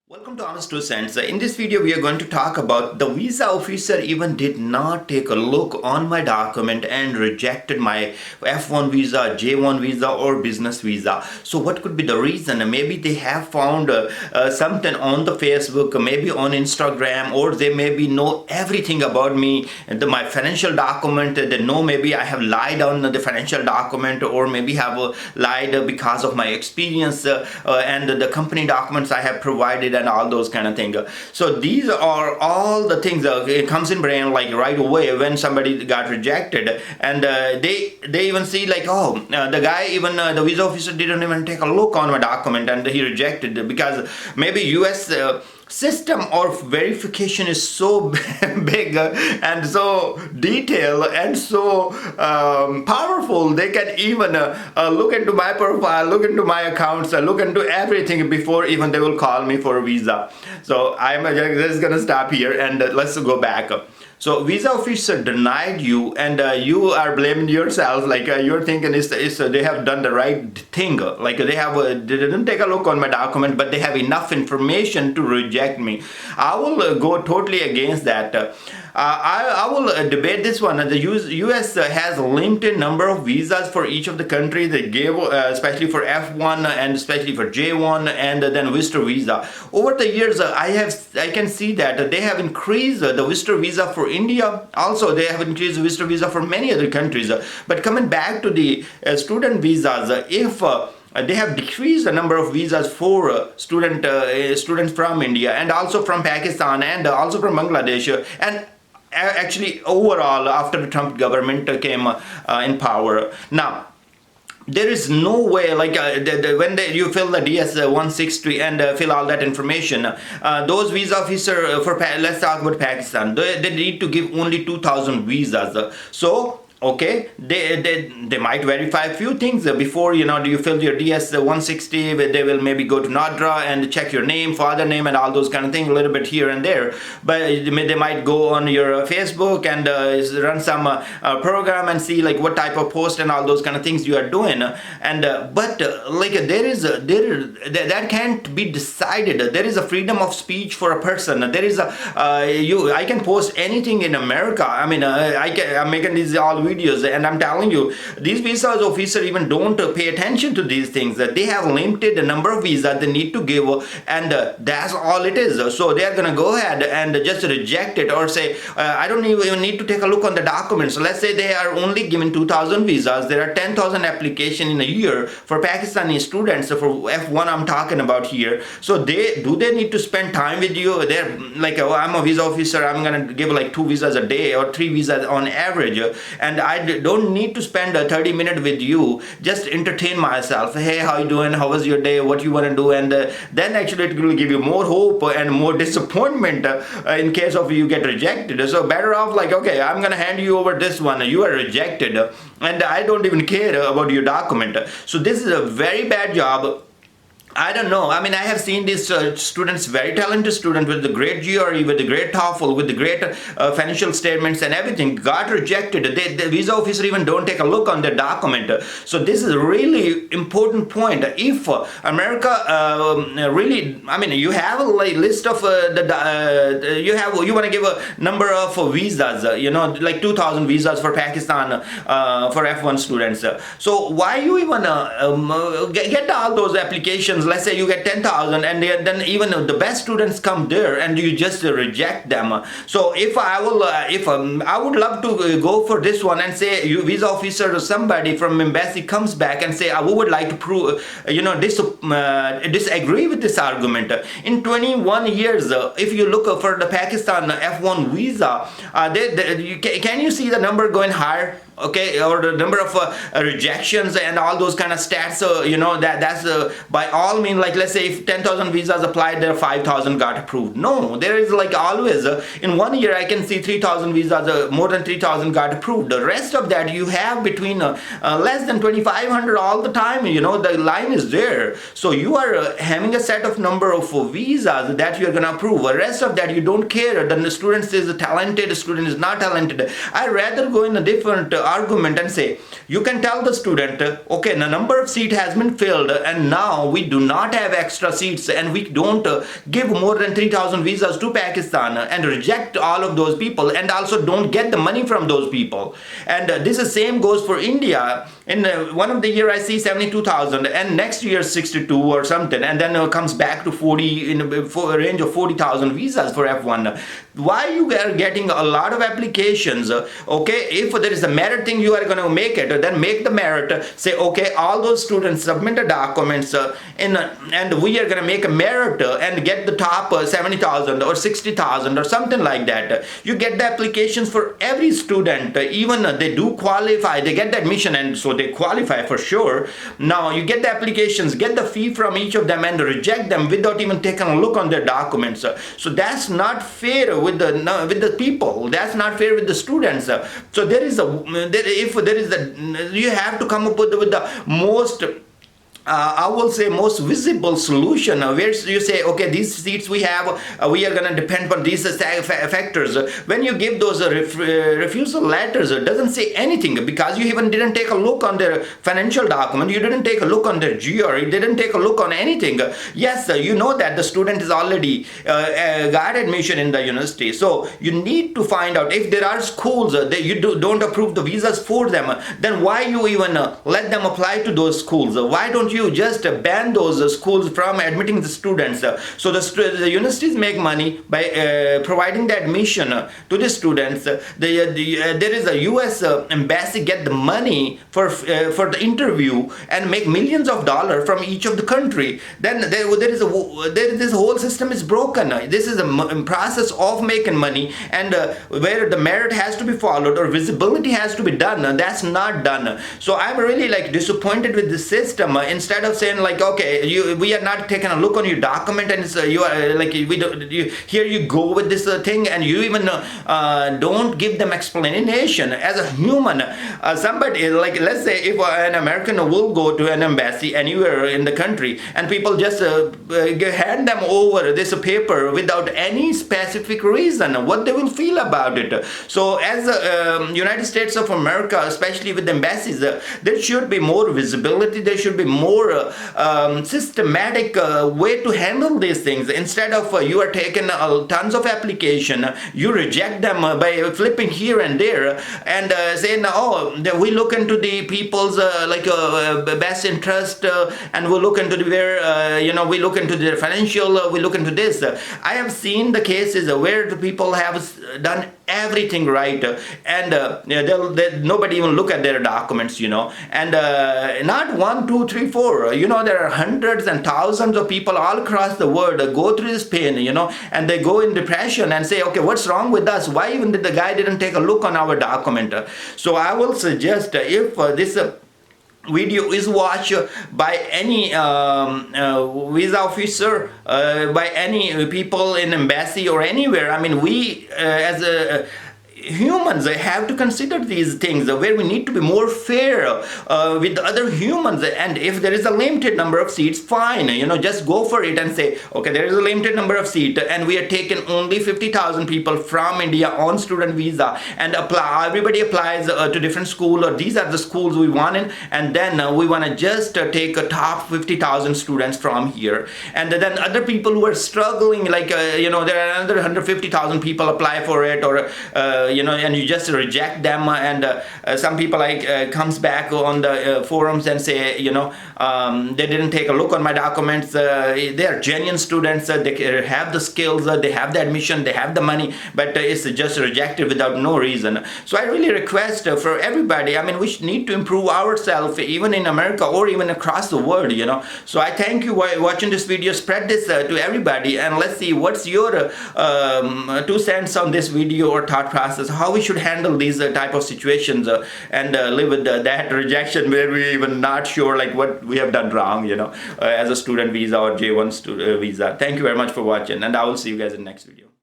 Welcome to AamirzTwoCents. In this video, we are going to talk about the visa officer even did not take a look on my document and rejected my F1 visa, J1 visa or business visa. So what could be the reason? Maybe they have found something on the Facebook, maybe on Instagram, or they maybe know everything about me, my financial document. They know maybe I have lied on the financial document, or maybe have lied because of my experience and the company documents I have provided and all those kind of things. So these are all the things it comes in brain like right away when somebody got rejected, and they even see like, oh, the guy, even the visa officer didn't even take a look on my document and he rejected it because maybe US system of verification is so big and so detailed and so powerful. They can even look into my profile, look into my accounts, look into everything before even they will call me for a visa. So I'm just gonna stop here and let's go back. So visa officer denied you, and you are blaming yourself, like you're thinking they have done the right thing, like they didn't take a look on my document, but they have enough information to reject me. I will go totally against that. I will debate this one. The US has a limited number of visas for each of the countries. They gave, especially for F1 and especially for J1 and then visitor visa. Over the years, I can see that they have increased the visitor visa for India. Also, they have increased visitor visa for many other countries. But coming back to the student visas, if they have decreased the number of visas for students from India and also from Pakistan and also from Bangladesh, and actually overall after the Trump government came in power. Now there is no way, like when you fill the DS 160 and fill all that information, those visa officer for let's talk about Pakistan, they need to give only 2,000 visas. So okay, they might verify a few things before you fill your DS 160. They will maybe go to Nadra and check your name, father name, and all those kind of things a little bit here and there. But they might go on your Facebook and run some program and see like what type of post and all those kind of things you are doing. And but like that can't be decided. There is a freedom of speech for a person. There is I can post anything in America. I mean, I'm making these all videos, and I'm telling you, these visa officers even don't pay attention to these things. They have limited the number of visas they need to give, and that's all it is. So they're gonna go ahead and just reject it or say, I don't even need to take a look on the documents. So let's say they are only given 2,000 visas. There are 10,000 applications in a year for Pakistani students. So for F1 I'm talking about here. So they need to spend time with you? They're like, oh, I'm a visa officer, I'm gonna give like 2 visas a day or 3 visas on average, and I don't need to spend 30 minutes with you, just entertain myself. Hey, how you doing? How was your day? What you want to do? And then actually it will give you more hope and more disappointment in case of you get rejected. So better off like, okay, I'm gonna hand you over this one. You are rejected, and I don't even care about your document. So this is a very bad job. I don't know. I mean, I have seen these students, very talented students with the great GRE, with the great TOEFL, with the great financial statements and everything, got rejected. The visa officer even don't take a look on their document. So this is a really important point. If America really, I mean, you have a list of you want to give a number of visas, like 2,000 visas for Pakistan for F1 students. So why you even get all those applications? Let's say you get 10,000, and then even the best students come there and you just reject them. So if I would love to go for this one and say, you visa officer or somebody from embassy comes back and say, we would like to prove, disagree with this argument. In 21 years, if you look for the Pakistan F1 visa, can you see the number going higher? Okay, or the number of rejections and all those kind of stats, that's by all means, like let's say if 10,000 visas applied, there 5,000 got approved. No, there is like always in 1 year I can see 3,000 visas, more than 3,000 got approved. The rest of that you have between less than 2,500 all the time. The line is there. So you are having a set of number of visas that you're gonna approve. The rest of that you don't care. Then the student is talented, the student is not talented. I rather go in a different argument and say, you can tell the student, okay, the number of seat has been filled and now we do not have extra seats and we don't give more than 3,000 visas to Pakistan, and reject all of those people and also don't get the money from those people. And this is same goes for India. In one of the year I see 72,000 and next year 62 or something, and then comes back to 40 in a range of 40,000 visas for F1. Why you are getting a lot of applications? Okay, if there is a merit thing you are going to make it, then make the merit. Say, okay, all those students submit the documents and we are going to make a merit and get the top 70,000 or 60,000 or something like that. You get the applications for every student, even they do qualify, they get the admission and so they qualify for sure. Now you get the applications, get the fee from each of them and reject them without even taking a look on their documents. So that's not fair with the people. That's not fair with the students. So you have to come up with the most I will say most visible solution where you say, okay, these seats we have, we are going to depend on these factors. When you give those refusal letters, it doesn't say anything because you even didn't take a look on their financial document, you didn't take a look on their GR, you didn't take a look on anything. Yes, you know that the student is already got admission in the university. So you need to find out if there are schools that you don't approve the visas for them, then why you even let them apply to those schools? Why don't you just ban those schools from admitting the students? So the universities make money by providing the admission to the students. There is a US embassy get the money for the interview and make millions of dollars from each of the country. Then this whole system is broken. This is a process of making money, and where the merit has to be followed or visibility has to be done, that's not done. So I'm really disappointed with the system. Instead of saying okay, we are not taking a look on your document and you are here you go with this thing, and you even don't give them explanation as a human. Somebody let's say if an American will go to an embassy anywhere in the country and people just hand them over this paper without any specific reason, what they will feel about it. So as United States of America, especially with embassies, there should be more visibility, there should be more systematic way to handle these things. Instead of you are taking tons of application, you reject them by flipping here and there and saying, oh, we look into the people's best interest and we look into we look into their financial, we look into this. I have seen the cases where the people have done everything right and nobody even look at their documents, and not 1, 2, 3, 4, there are hundreds and thousands of people all across the world go through this pain, and they go in depression and say, okay, what's wrong with us? Why even did the guy didn't take a look on our document? So I will suggest if this video is watched by any visa officer, by any people in embassy or anywhere, I mean, we as a humans have to consider these things where we need to be more fair with other humans, and if there is a limited number of seats, fine, just go for it and say, okay, there is a limited number of seats and we are taking only 50,000 people from India on student visa, and everybody applies to different school, or these are the schools we want in, and then we want to just take a top 50,000 students from here, and then other people who are struggling, there are another 150,000 people apply for it, or and you just reject them, and some people comes back on the forums and say, they didn't take a look on my documents, they are genuine students, they have the skills, they have the admission, they have the money, but it's just rejected without no reason. So I really request for everybody, I mean, we need to improve ourselves even in America or even across the world, So I thank you for watching this video. Spread this to everybody, and let's see what's your 2 cents on this video or thought process, how we should handle these type of situations and live with that rejection where we even not sure what we have done wrong, as a student visa or J1 visa. Thank you very much for watching, and I will see you guys in the next video.